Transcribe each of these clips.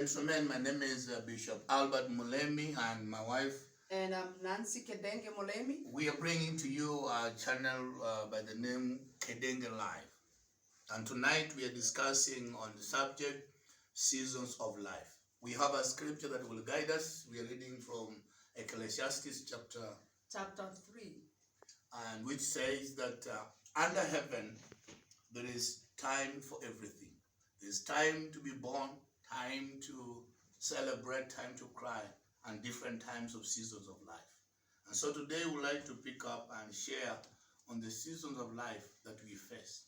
Gentlemen, my name is Bishop Albert Mulemi and my wife. And I'm Nancy Kedenge Mulemi. We are bringing to you a channel by the name Kedenge Life. And tonight we are discussing on the subject, seasons of life. We have a scripture that will guide us. We are reading from ECCLESIASTES chapter 3. And which says that under heaven, there is time for everything. There's time to be born, time to celebrate, time to cry, and different times of seasons of life. And so today we'd like to pick up and share on the seasons of life that we face.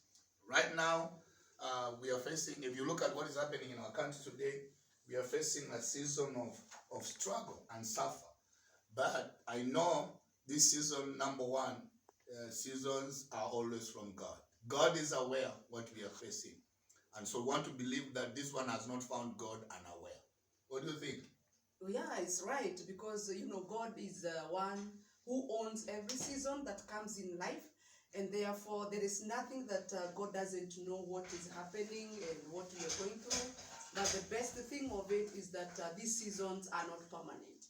Right now, we are facing, if you look at what is happening in our country today, we are facing a season of struggle and suffer. But I know this season, number one, seasons are always from God. God is aware what we are facing. And so we want to believe that this one has not found God unaware. What do you think? Yeah, it's right, because God is one who owns every season that comes in life, and therefore there is nothing that God doesn't know what is happening and what we are going through. But the best thing of it is that these seasons are not permanent.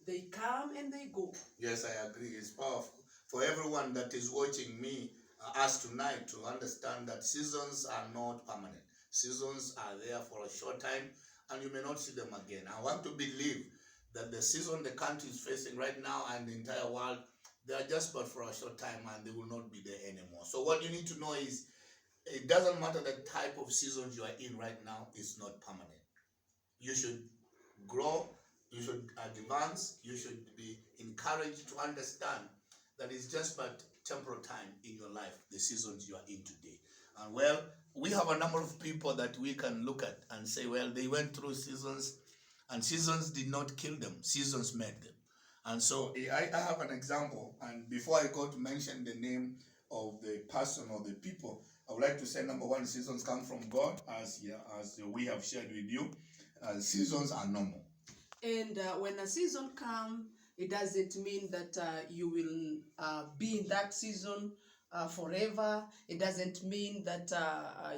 They come and they go. Yes, I agree. It's powerful. For everyone that is watching me, us tonight, to understand that seasons are not permanent. Seasons are there for a short time, and you may not see them again. I want to believe that the season the country is facing right now and the entire world, they are just but for a short time, and they will not be there anymore. So what you need to know is, it doesn't matter the type of seasons you are in right now, it's not permanent. You should grow, you should advance, you should be encouraged to understand that it's just but temporal time in your life, the seasons you are in today. And well, we have a number of people that we can look at and say, well, they went through seasons, and seasons did not kill them, seasons made them. And so I have an example, and before I go to mention the name of the person or the people, I would like to say, number one, seasons come from God, as we have shared with you. Seasons are normal. And when a season comes, it doesn't mean that you will be in that season forever. It doesn't mean that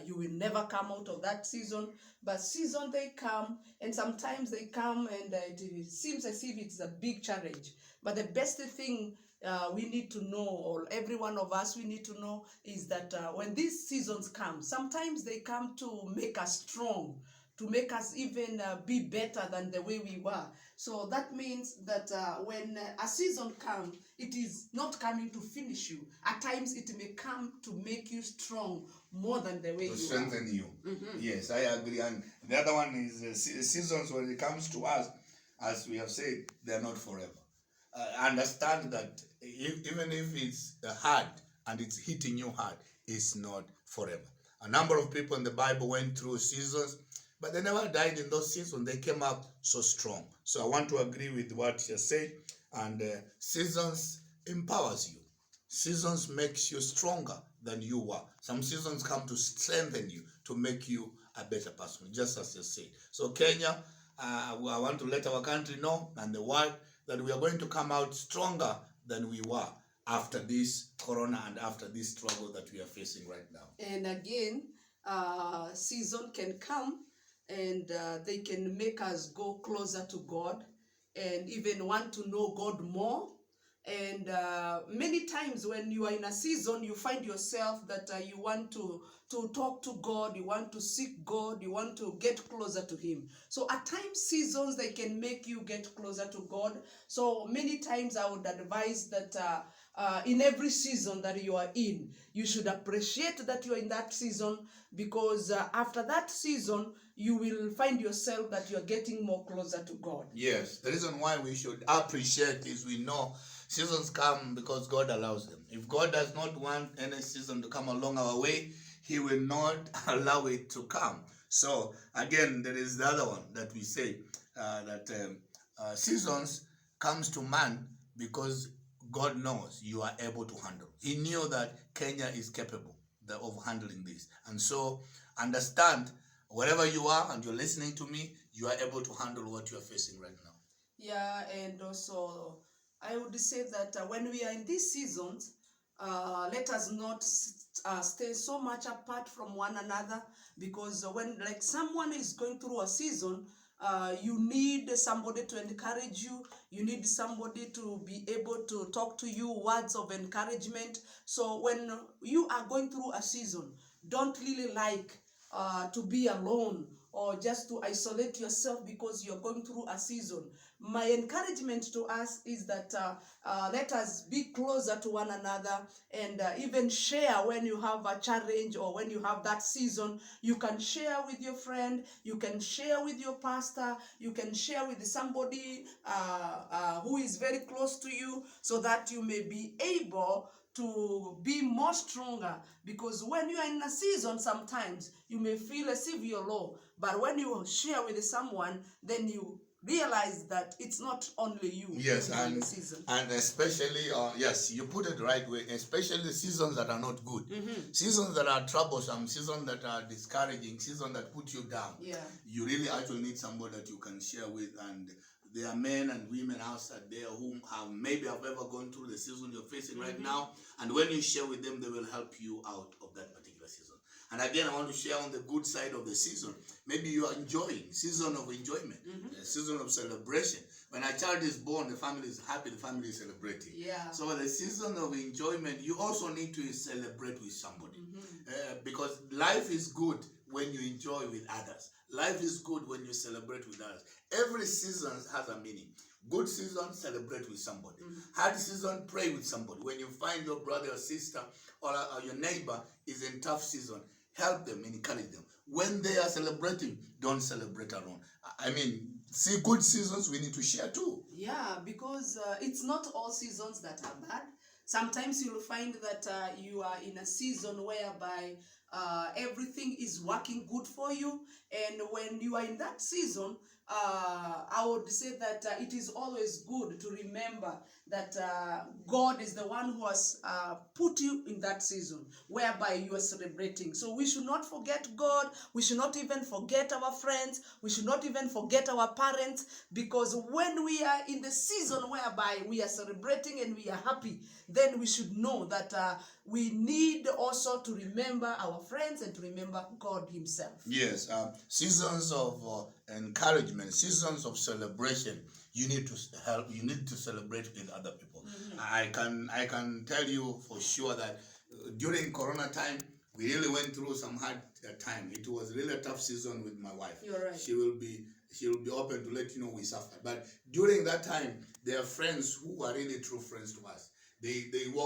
you will never come out of that season. But season, they come, and sometimes they come and it seems as if it's a big challenge. But the best thing we need to know, or every one of us we need to know, is that when these seasons come, sometimes they come to make us strong, to make us even be better than the way we were. So that means that when a season comes, it is not coming to finish you. At times it may come to make you strong more than the way you are. To strengthen you. Yes, I agree. And the other one is seasons, when it comes to us, as we have said, they are not forever. Understand that even if it's hard and it's hitting you hard, it's not forever. A number of people in the Bible went through seasons, but they never died in those seasons. They came up so strong. So I want to agree with what you said. And seasons empowers you. Seasons makes you stronger than you were. Some seasons come to strengthen you, to make you a better person, just as you said. So Kenya, I want to let our country know, and the world, that we are going to come out stronger than we were after this corona and after this struggle that we are facing right now. And again, season can come, and they can make us go closer to God and even want to know God more. And many times when you are in a season, you find yourself that you want to talk to God, you want to seek God, you want to get closer to Him. So at times, seasons, they can make you get closer to God. So many times I would advise that in every season that you are in, you should appreciate that you are in that season, because after that season, you will find yourself that you are getting more closer to God. Yes, the reason why we should appreciate is we know seasons come because God allows them. If God does not want any season to come along our way, He will not allow it to come. So again, there is the other one that we say, that seasons comes to man because God knows you are able to handle. He knew that Kenya is capable of handling this. And so understand, wherever you are and you're listening to me, you are able to handle what you are facing right now. Yeah, and also I would say that when we are in these seasons, let us not stay so much apart from one another, because when like someone is going through a season, You need somebody to encourage you. You need somebody to be able to talk to you words of encouragement. So when you are going through a season, don't really like to be alone or just to isolate yourself because you're going through a season. My encouragement to us is that let us be closer to one another and even share when you have a challenge or when you have that season. You can share with your friend, you can share with your pastor, you can share with somebody who is very close to you, so that you may be able to be more stronger. Because when you are in a season, sometimes you may feel as if you're low, but when you share with someone, then you realize that it's not only you. Yes, in the season. and especially, yes, you put it the right way, especially seasons that are not good, seasons that are troublesome, seasons that are discouraging, seasons that put you down. Yeah. You really actually need somebody that you can share with. And there are men and women outside there who have ever gone through the season you're facing right now, and when you share with them, they will help you out of that particular season. And again, I want to share on the good side of the season. Maybe you are enjoying season of enjoyment, a season of celebration. When a child is born, the family is happy, the family is celebrating. Yeah. So the season of enjoyment, you also need to celebrate with somebody, because life is good when you enjoy with others. Life is good when you celebrate with others. Every season has a meaning. Good season, celebrate with somebody. Hard season, pray with somebody. When you find your brother or sister or your neighbor is in tough season, help them and encourage them. When they are celebrating, don't celebrate alone. I mean, see, good seasons we need to share too. Yeah, because it's not all seasons that are bad. Sometimes you'll find that you are in a season whereby everything is working good for you. And when you are in that season, I would say that it is always good to remember that God is the one who has put you in that season whereby you are celebrating. So we should not forget God. We should not even forget our friends. We should not even forget our parents, because when we are in the season whereby we are celebrating and we are happy, then we should know that we need also to remember our friends and to remember God himself. Yes, seasons of encouragement, seasons of celebration. You need to help. You need to celebrate with other people. I can tell you for sure that during Corona time, we really went through some hard time. It was really a tough season with my wife. You're right. She will be open to let you know we suffered. But during that time, there are friends who are really true friends to us. They walk